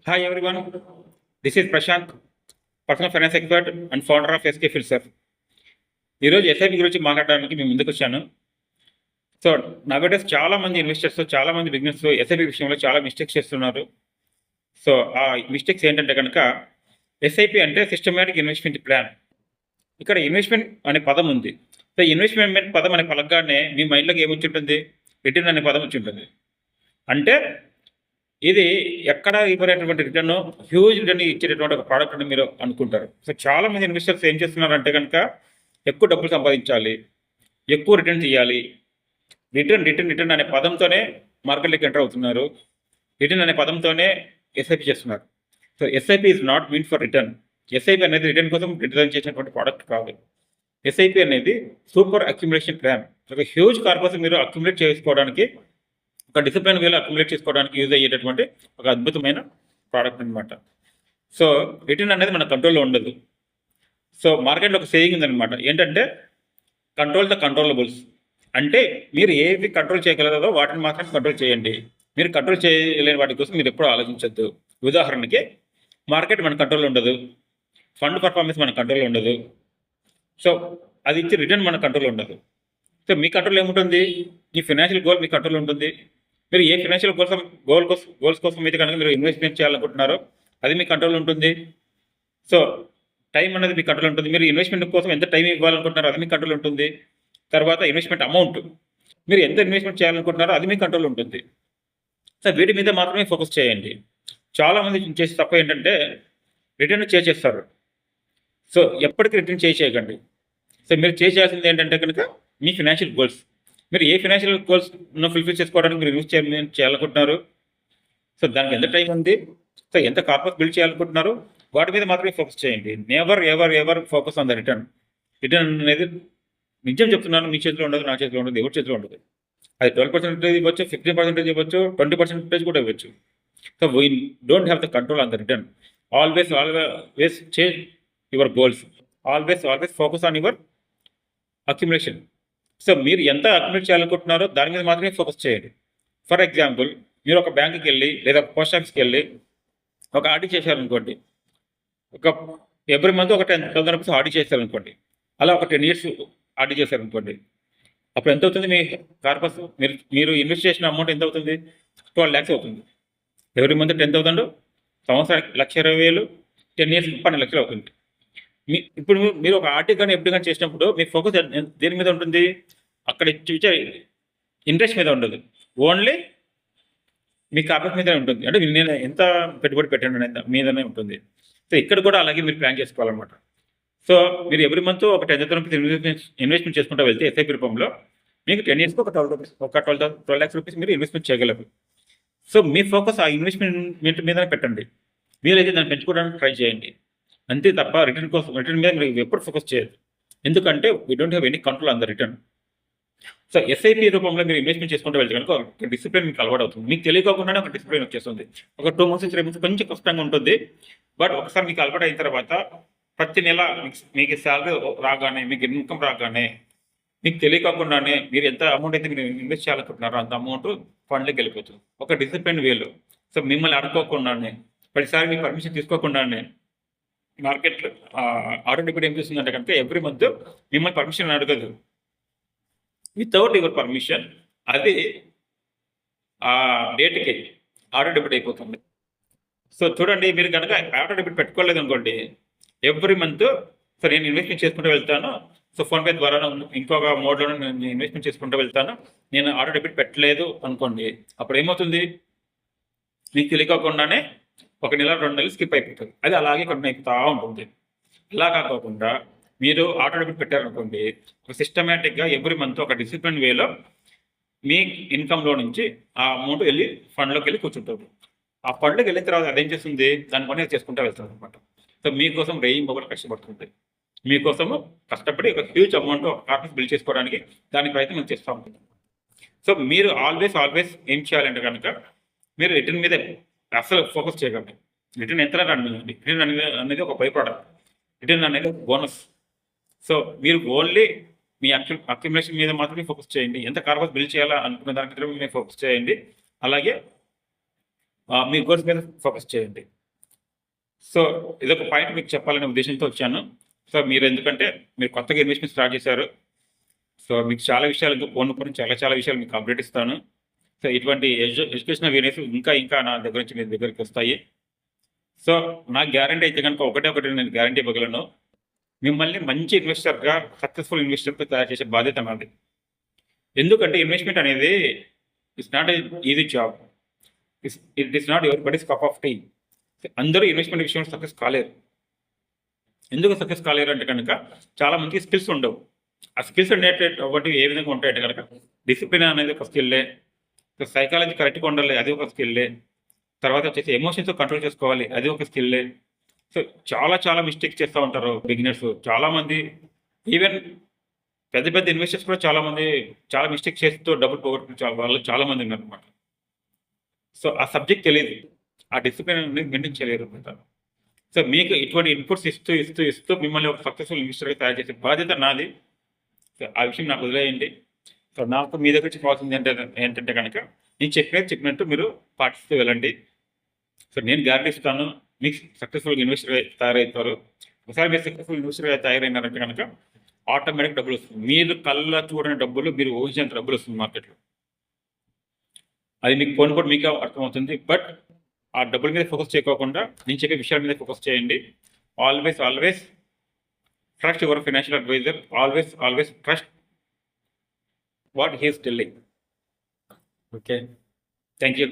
Hi everyone, this is Prashant, personal finance expert and founder of SK ఫిల్సర్. ఈరోజు SIP గురించి మాట్లాడడానికి మేము ముందుకు వచ్చాను. సో నవేడేస్ చాలా మంది ఇన్వెస్టర్స్, చాలా మంది బిజినెస్ ఎస్ఐపి విషయంలో చాలా మిస్టేక్స్ చేస్తున్నారు. సో ఆ మిస్టేక్స్ ఏంటంటే కనుక ఎస్ఐపి అంటే సిస్టమేటిక్ ఇన్వెస్ట్మెంట్ ప్లాన్. ఇక్కడ ఇన్వెస్ట్మెంట్ అనే పదం ఉంది. సో ఇన్వెస్ట్మెంట్ పదం అనే పలకగానే మీ మైండ్లోకి ఏమొచ్చి ఉంటుంది? రిటర్న్ అనే పదం వచ్చి ఉంటుంది. అంటే ఇది ఎక్కడ ఇవ్వలేటువంటి రిటర్న్, హ్యూజ్ రిటర్న్ ఇచ్చేటటువంటి ఒక ప్రోడక్ట్ అని మీరు అనుకుంటారు. సో చాలా మంది ఇన్వెస్టర్స్ ఏం చేస్తున్నారంటే కనుక ఎక్కువ డబ్బులు సంపాదించాలి, ఎక్కువ రిటర్న్ తీయాలి, రిటర్న్ అనే పదంతోనే మార్కెట్లోకి ఎంటర్ అవుతున్నారు. రిటర్న్ అనే పదంతోనే ఎస్ఐపి చేస్తున్నారు. So SIP is not mean for return. SIP అనేది రిటర్న్ కోసం రిటర్న్ చేసినటువంటి ప్రోడక్ట్ కాదు. ఎస్ఐపి అనేది సూపర్ అక్యుములేషన్ ప్లాన్. ఒక హ్యూజ్ కార్పస్ మీరు అక్యుములేట్ చేసుకోవడానికి, ఒక డిసిప్లిన్ వేలో అక్యుములేట్ చేసుకోవడానికి యూజ్ అయ్యేటటువంటి ఒక అద్భుతమైన ప్రోడక్ట్ అనమాట. సో రిటర్న్ అనేది మన కంట్రోల్లో ఉండదు. సో మార్కెట్లో ఒక సేయింగ్ ఉందనమాట, ఏంటంటే కంట్రోల్ ద కంట్రోలబుల్స్. అంటే మీరు ఏవి కంట్రోల్ చేయగలరో వాటిని మాత్రమే కంట్రోల్ చేయండి. మీరు కంట్రోల్ చేయలేని వాటి కోసం మీరు ఎప్పుడూ ఆలోచించద్దు. ఉదాహరణకి మార్కెట్ మన కంట్రోల్లో ఉండదు, ఫండ్ పర్ఫార్మెన్స్ మన కంట్రోల్లో ఉండదు, సో అది ఇచ్చే రిటర్న్ మన కంట్రోల్లో ఉండదు. సో మీ కంట్రోల్ ఏముంటుంది? మీ ఫైనాన్షియల్ గోల్ మీ కంట్రోల్ ఉంటుంది. మీరు ఏ ఫైనాన్షియల్ గోల్స్ కోసం అయితే కనుక మీరు ఇన్వెస్ట్మెంట్ చేయాలనుకుంటున్నారో అది మీ కంట్రోల్ ఉంటుంది. సో టైం అనేది మీ కంట్రోల్ ఉంటుంది. మీరు ఇన్వెస్ట్మెంట్ కోసం ఎంత టైం ఇవ్వాలనుకుంటున్నారో అది మీ కంట్రోల్ ఉంటుంది. తర్వాత ఇన్వెస్ట్మెంట్ అమౌంట్, మీరు ఎంత ఇన్వెస్ట్మెంట్ చేయాలనుకుంటున్నారో అది మీ కంట్రోల్ ఉంటుంది. సో వీటి మీద మాత్రమే ఫోకస్ చేయండి. చాలామంది చేసే తప్ప ఏంటంటే రిటర్న్ చేసేస్తారు. సో ఎప్పటికీ రిటర్న్ చేయకండి. సో మీరు చేయాల్సింది ఏంటంటే కనుక మీ ఫైనాన్షియల్ గోల్స్, మీరు ఏ ఫైనాన్షియల్ గోల్స్ ఫుల్ఫిల్ చేసుకోవడానికి మీరు యూజ్ చేయాలనుకుంటున్నారు, సో దానికి ఎంత టైం ఉంది, సో ఎంత కార్పస్ బిల్డ్ చేయాలనుకుంటున్నారు, వాటి మీద మాత్రమే ఫోకస్ చేయండి. Never focus on the return. Return అనేది నిజం చెప్తున్నాను, మీ చేతిలో ఉండదు, నా చేతిలో ఉండదు, ఎవరి చేతిలో ఉండదు. అది 12% ఇవ్వచ్చు, 15% ఇవ్వచ్చు, 20% కూడా ఇవ్వచ్చు. So we don't have the control on the return. Always change your goals. Always focus on your accumulation. So మీరు ఎంత అక్యుములేట్ చేయాలనుకుంటున్నారో దాని మీద మాత్రమే ఫోకస్ చేయండి. ఫర్ ఎగ్జాంపుల్, మీరు ఒక బ్యాంకుకి వెళ్ళి లేదా పోస్ట్ ఆఫీస్కి వెళ్ళి ఒక ఆర్డీ చేశారనుకోండి, ఒక ఎవ్రీ మంత్ ఒక 10,000 రూపీస్ ఆర్డీ చేశారనుకోండి, అలా ఒక 10 years ఆర్డీ చేశారనుకోండి, అప్పుడు ఎంత అవుతుంది మీ కార్పస్? మీరు ఇన్వెస్ట్ చేసిన అమౌంట్ ఎంత అవుతుంది? 12 lakhs అవుతుంది. ఎవ్రీ మంత్ 10,000, సంవత్సరానికి 1,20,000, 10 years 12 లక్షలు అవుతుంది. ఇప్పుడు మీరు ఒక ఆర్టీ కానీ ఎప్పుడు కానీ చేసినప్పుడు మీ ఫోకస్ దేని మీద ఉంటుంది? అక్కడ చూసే ఇంట్రెస్ట్ మీద ఉండదు, ఓన్లీ మీ కార్పస్ మీదనే ఉంటుంది. అంటే నేను ఎంత పెట్టుబడి పెట్టాను మీదనే ఉంటుంది. సో ఇక్కడ కూడా అలాగే మీరు ప్లాన్ చేసుకోవాలన్నమాట. సో మీరు ఎవ్రీ మంత్ ఒక 10,000 రూపీస్ ఇన్వెస్ట్మెంట్ చేసుకుంటూ వెళ్తే ఎస్ఐపి రూపంలో మీకు 10 yearsకి ఒక 12 lakhs రూపీస్ మీరు ఇన్వెస్ట్మెంట్ చేయగలరు. సో మీ ఫోకస్ ఆ ఇన్వెస్ట్మెంట్ మీదనే పెట్టండి. వీలైతే దాన్ని పెంచుకోవడానికి ట్రై చేయండి. అంతే తప్ప రిటర్న్ మీద మీరు ఎప్పుడు ఫోకస్ చేయదు. ఎందుకంటే we don't have any control on the return. So SIP రూపంలో మీరు ఇన్వెస్ట్మెంట్ చేసుకుంటూ వెళ్తే కనుక ఒక డిసిప్లిన్ మీకు అలవాటు అవుతుంది. మీకు తెలియకోకుండానే ఒక డిసిప్లిన్ వచ్చేస్తుంది. ఒక 2 months 3 months కొంచెం కష్టంగా ఉంటుంది. బట్ ఒకసారి మీకు అలవాటు అయిన తర్వాత ప్రతి నెల మీకు శాలరీ రాగానే, మీకు ఇన్కమ్ రాగానే, మీకు తెలియకోకుండానే మీరు ఎంత అమౌంట్ అయితే మీరు ఇన్వెస్ట్ చేయాలనుకుంటున్నారో అంత అమౌంట్ ఫండ్లోకి వెళ్ళిపోతుంది ఒక డిసిప్లిన్ వేలో. సో మిమ్మల్ని అడుక్కోకుండానే, ప్రతిసారి మీ పర్మిషన్ తీసుకోకుండానే మార్కెట్లో ఆటో డెబిట్ ఏం చేస్తుందంటే కనుక ఎవ్రీ మంత్ మిమ్మల్ని పర్మిషన్ అడగదు. వితౌట్ యువర్ పర్మిషన్ అది ఆ డేట్కి ఆటో డెబిట్ అయిపోతుంది. సో చూడండి, మీరు కనుక ఆటో డెబిట్ పెట్టుకోలేదు అనుకోండి, ఎవ్రీ మంత్ సో నేను ఇన్వెస్ట్మెంట్ చేసుకుంటూ వెళ్తాను, సో ఫోన్పే ద్వారా ఇంకొక మోడ్లో నేను ఇన్వెస్ట్మెంట్ చేసుకుంటూ వెళ్తాను, నేను ఆటో డెబిట్ పెట్టలేదు అనుకోండి, అప్పుడు ఏమవుతుంది? మీకు తెలియకోకుండానే 1 నెల 2 నెలలు స్కిప్ అయిపోతుంది. అది అలాగే కొన్ని అయిపోతూ ఉంటుంది. అలా కాకుండా మీరు ఆటో డెబిట్ పెట్టారనుకోండి, ఒక సిస్టమేటిక్గా ఎవ్రీ మంత్ ఒక డిసిప్లిన్ వేలో మీ ఇన్కంలో నుంచి ఆ అమౌంట్ వెళ్ళి ఫండ్లోకి వెళ్ళి కూర్చుంటుంది. ఆ ఫండ్లోకి వెళ్ళిన తర్వాత అదేం చేస్తుంది? దాని పని చేసుకుంటూ వెళ్తుంది అనమాట. సో మీకోసం మొబైల్ కష్టపడుతుంది. మీకోసము కష్టపడి ఒక హ్యూజ్ అమౌంట్ ఒక కార్పస్ బిల్డ్ చేసుకోవడానికి దాని ప్రయత్నం చేస్తూ ఉంటుంది. సో మీరు ఆల్వేస్ ఏం చేయాలంటే కనుక మీరు రిటర్న్ మీద అసలు ఫోకస్ చేయగలరు. రిటర్న్ ఎంత రండి, రిటర్న్ అనేది ఒక బై ప్రోడక్ట్, రిటర్న్ అనేది బోనస్. సో మీరు ఓన్లీ మీ అక్యుములేషన్ మీద మాత్రమే ఫోకస్ చేయండి. ఎంత కార్పస్ బిల్డ్ చేయాలా అనుకున్న దాని మీద ఫోకస్ చేయండి. అలాగే మీ గోల్స్ మీద ఫోకస్ చేయండి. సో ఇదొక పాయింట్ మీకు చెప్పాలనే ఉద్దేశంతో వచ్చాను. సో మీరు ఎందుకంటే మీరు కొత్తగా ఇన్వెస్ట్మెంట్ స్టార్ట్ చేశారు. సో మీకు చాలా విషయాలు ఇంకా ఫోన్ చాలా చాలా విషయాలు మీకు అప్డేట్ ఇస్తాను. సో ఇటువంటి ఎడ్యుకేషనల్ వీడియోస్ ఇంకా ఇంకా నా దగ్గర నుంచి మీ దగ్గరికి వస్తాయి. సో నా గ్యారంటీ అయితే కనుక ఒకటి నేను గ్యారంటీ ఇవ్వగలను. మిమ్మల్ని మంచి ఇన్వెస్టర్గా, సక్సెస్ఫుల్ ఇన్వెస్టర్గా తయారు చేసే బాధ్యత నాది. ఎందుకంటే ఇన్వెస్ట్మెంట్ అనేది it's not easy job. It is not your buddies cup of tea. అందరూ ఇన్వెస్ట్మెంట్ విషయంలో సక్సెస్ కాలేరు. ఎందుకు సక్సెస్ కాలేరు అంటే కనుక చాలా మందికి స్కిల్స్ ఉండవు. ఆ స్కిల్స్ అనేటువంటి ఏ విధంగా ఉంటాయంటే కనుక డిసిప్లిన్ అనేది ఒక స్కిల్లే, సైకాలజీ కరెక్ట్గా ఉండాలి అది ఒక స్కిల్లే, తర్వాత వచ్చేసి ఎమోషన్స్ కంట్రోల్ చేసుకోవాలి అది ఒక స్కిల్లే. సో చాలా చాలా మిస్టేక్స్ చేస్తూ ఉంటారు బిగినర్స్. చాలామంది ఈవెన్ పెద్ద పెద్ద ఇన్వెస్టర్స్ కూడా చాలామంది చాలా మిస్టేక్ చేస్తూ డబ్బులు పోగొట్టుకుని వాళ్ళు చాలామంది ఉన్నారు అనమాట. సో ఆ సబ్జెక్ట్ తెలియదు, ఆ డిసిప్లిన్ అనేది మెయింటైన్ చేయలేరు అనమాట. సో మీకు ఇటువంటి ఇన్పుట్స్ ఇస్తూ మిమ్మల్ని ఒక సక్సెస్ఫుల్ ఇన్వెస్టర్గా తయారు చేసే బాధ్యత నాది. సో ఆ విషయం నాకు వదిలేయండి. సో నాకు మీ దగ్గర చెప్పాల్సింది ఏంటంటే కనుక నేను చెప్పినట్టు మీరు పాటిస్తూ వెళ్ళండి. సో నేను గ్యారెంటీ ఇస్తాను, మీకు సక్సెస్ఫుల్ ఇన్వెస్టర్గా తయారవుతారు. ఒకసారి మీరు సక్సెస్ఫుల్ ఇన్వెస్టర్గా తయారైనారంటే కనుక ఆటోమేటిక్ డబ్బులు వస్తుంది. మీరు కళ్ళ చూడని డబ్బులు, మీరు ఊహించినంత డబ్బులు వస్తుంది మార్కెట్లో. అది మీకు పోను మీకే అర్థమవుతుంది. బట్ ఆ డబ్బుల మీద ఫోకస్ చేయకోకుండా నేను చెప్పే విషయాల మీద ఫోకస్ చేయండి. Always trust your financial adviser. Always trust what he's telling. Okay, thank you.